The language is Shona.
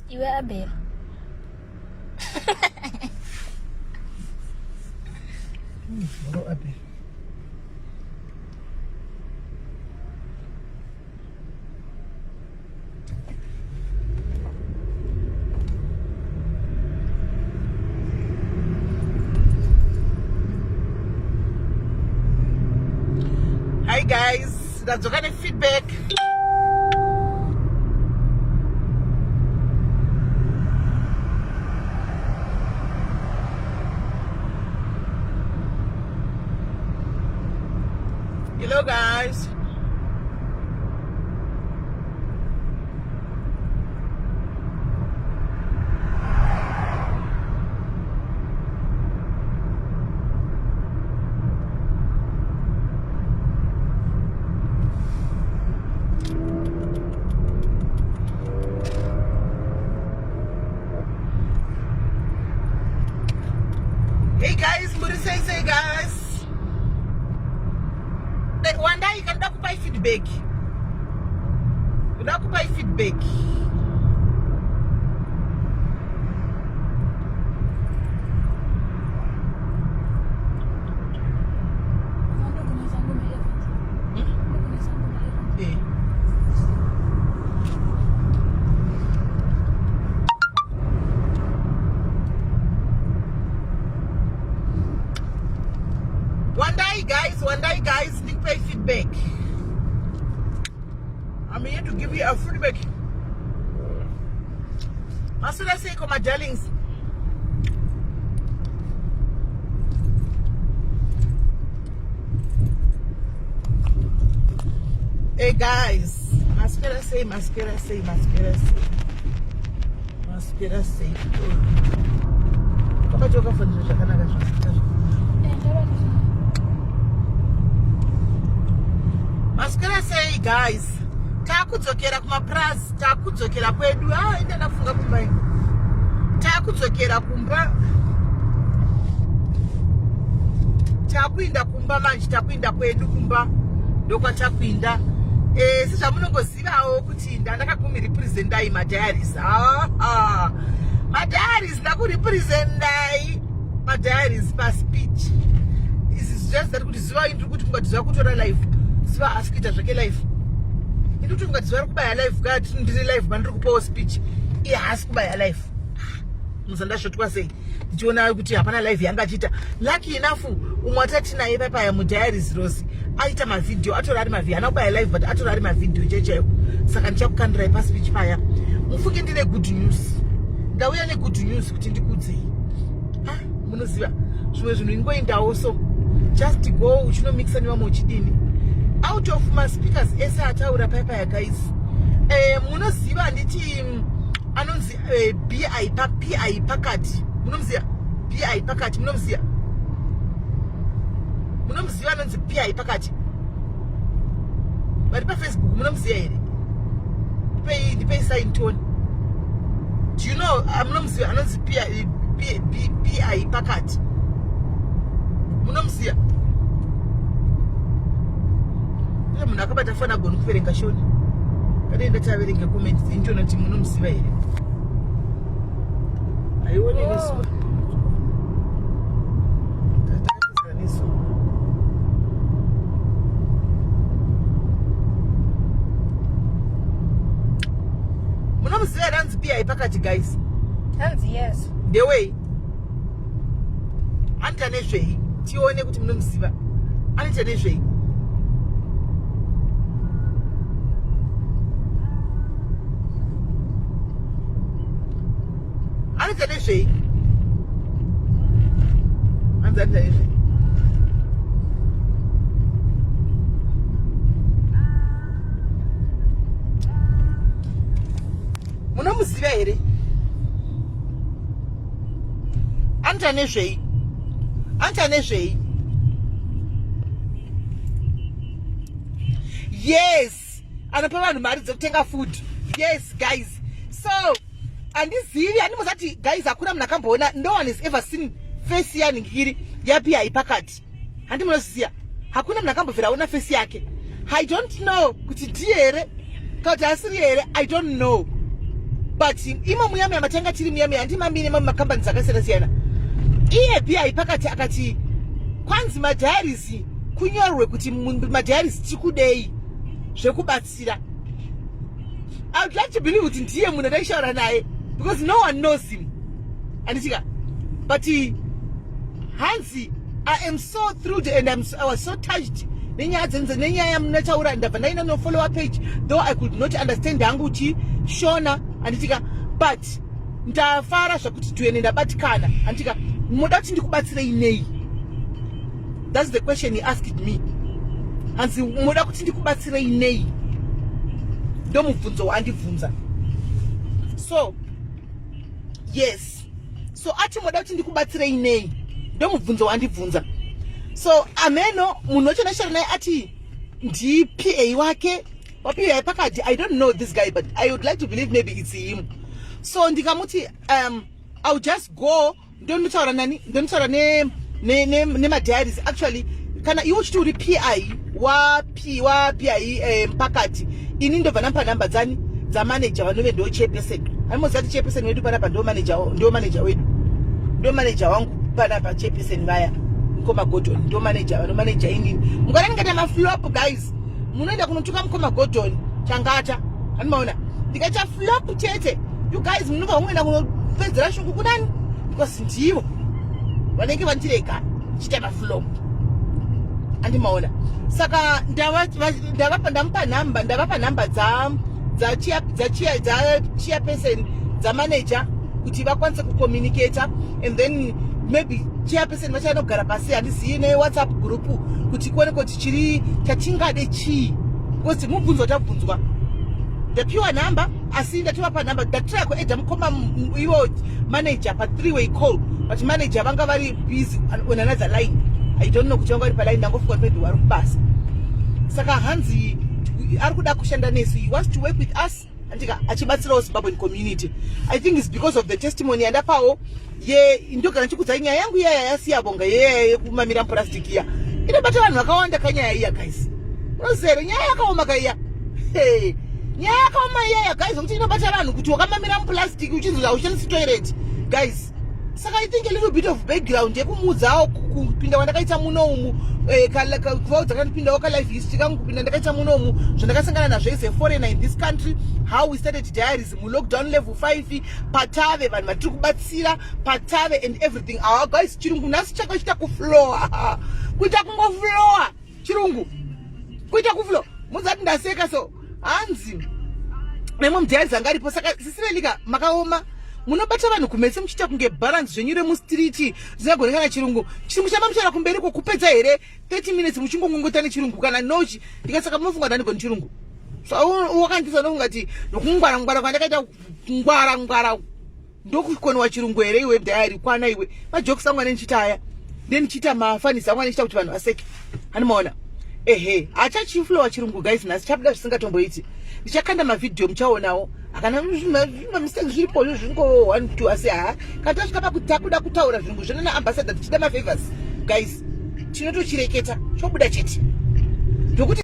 You are a bear. Hi guys, that's what kind of feedback. Hello guys. Hey guys, what did say guys? One day you can occupy feedback. You occupy feedback. One day guys, need pay feedback. I'm here to give you a feedback. What should I say, my darlings? Hey guys, mascara say. Kama joka fundisha kana gasho. Mascara say guys, takudzokera kumapras, takudzokera kwedu. Enda nafunga kumba. Takudzokera kumba. Takuinda kumba manje, takuinda kwedu kumba. Ndokwa takuinda. Sisa munongozivawo kuti ndakagumi represendai madiaries. Madiaries ndakuripresendai. Madiaries pa speech. This is just that kuti ziva indru kuti mungatiziva kutora live. Siva askita zvake live. Indru kuti mungatiziva kubaya live kati ndiri live bandiri kupawo speech. Hasi kubaya live. Muzandashotwa sei. Ndiona kuti hapana live yanga achita. Lucky enough umwatati naye papa mudiaries Rose. Aita ma video atora ari ma video anobaya live but atora ari ma video cheche. Saka ndichakukandira pa speech paya. Mufuke ndine good news. Ndauya ne good news kuti ndikudze. Munoziva zvimwe zvinhu ingoindawo so just go uchinomixa niwa mochidini out of my speakers ese ataura paya guys. Munoziva nditi anonzi PI pakati. Munomziva PI pakati, munomziva anonzi PI pakati. Bari pa Facebook munomziva here. Ndipei sign tone. Do you know munomziva anonzi PI pakati. Munomziva. Ndiye munhu akabata fana goni kuverenga shoni. Kadenda taverenga comments intono kuti munomziva here. Aione nesu. Tatakusa nesu. Munomziva anonzi PI pakati guys. Yes. The way Anita nezvei tione kuti munomziva. Anita nezvei. Anita nezvei. Anita nezvei. Munomziva here. Anita nezvei. Yes. Anopa vanhu mari dzekutenga food. Yes guys. So andizivi andimozati guys hakuna munhu akamboona. No one has ever seen face yaningiri yaPI pakati. Handimunoziya. Hakuna munhu akambobvira ona face yake. I don't know kuti ndiye here. Kuti asiri here I don't know. but imo muyami matanga tiri muyami andimambine mamakambani dzakasiyana siyana. Iye pia ipakati akati kwanzi madiaries kunyorwe kuti madiaries tikudei zvekubatsira. I would like to believe kuti ndiye munhu ataishaura naye because no one knows him. Anditika. But Hansi, I am so thrilled and I was so touched. Nenyaya munataura ndabva ndaina no follow page though I could not understand hangu chi Shona anditika but ndafara zvakuti tuene ndabatikana anditika muda kuti ndikubatsirei nei. That's the question he asked me. Hansi muda kuti ndikubatsirei nei ndo mubvunzo wandibvunza. So yes, so ati muda kuti ndikubatsirei nei ndo mubvunzo wandibvunza. So ameno munhu wachonashara naye ati ndi PA wake waPA pakati. I don't know this guy but I would like to believe maybe it's him. So ndikamuti I'll just go ndonitaura nani ndonitaura ne madiaries actually kana iwo chiti uri PI wa PI pakati ini ndobva nampa namba dzani dza manager vanove ndo chairperson. Aimoziva kuti chairperson wedu panapa ndo manager wedu ndo manager wangu panapa chairperson vaya Mkoma Gordon ndo manager inini mungana ngata maflop guys munoenda kunotuka Mkoma Gordon changata animaona ndikacha flop tete you guys munova munoenda kunopedzera shungu kunani because ndivo vanenge vandireka chita maflop andimaona. Saka ndamupa namba dza chairperson dza manager kuti vakwanise kucommunicate and then maybe chairperson vachanogara pasi handizivi neWhatsApp group kuti kuonekwa kuti chiri chatingade chii because mubvunzo tabvunzwa ndapiwa namba asi ndativapa namba ndatira kuedha mukoma iwo manager pa 3-way call but manager vanga vari busy on another line. I don't know kuti vanga vari paline ndangofunga kuti maybe vari kubasa. Saka Hansi ari kuda kushanda nesu. He wants to work with us andika achibatsirawo Zimbabwean community. I think it's because of the testimony yandapawo ye ndogara chikudza nyaya yangu yaya yasiyabonga yeye kumamira plastic ya inobata vanhu vakawanda kanyaya iya guys. Unozere nyaya yakaoma kaiya. Hey, nyaya yakaoma iya guys kuti inobata vanhu kuti wakamamira plastic uchinzwa ushandisi toilet guys. Saka I think a little bit of background yekumudzawo kupinda wandakaita munomu kuvaudza kanipindawo kalife history kangu kupinda ndakaita munomu zvandakasangana nazvo as a foreigner in this country, how we started diaries mulockdown level 5 patave vanhu vatiri kubatsira patave and everything. Our guys chirungu nhasi chakachita kuflowa kuita kungoflowa chirungu kuita kuflowa muzati ndaseka. So Hansi nemwe mudiaries anga aripo. Saka sisirelika makaoma munobata vanhu kumese muchita kunge balance zvenyure mustreet zvingagonekana chirungu chimuchamba muchara kumberi kokupedza here 30 minutes muchingongongota nechirungu kana nochi ndikasaka munofunga kuti handikoni chirungu. So wakandisa nofunga kuti nokungwara kwandakaita ngwara ndokukoniwa chirungu here iwe diary kwana iwe majokes angu anenichitaya ndenichita mafanisi angu anenichita kuti vanhu vaseke hanimaona. Ehe achachiflowa chirungu guys nhasi chabuda zvisingatomboiti. Ndichakanda mavidhio muchaonawo akana mistakes zviripo zvingo 1 2 asi kana tasvika pakuti takuda kutaura zvinhu zvonana ambassador tichida mafavors guys tinotochireketa chobuda chete ndokuti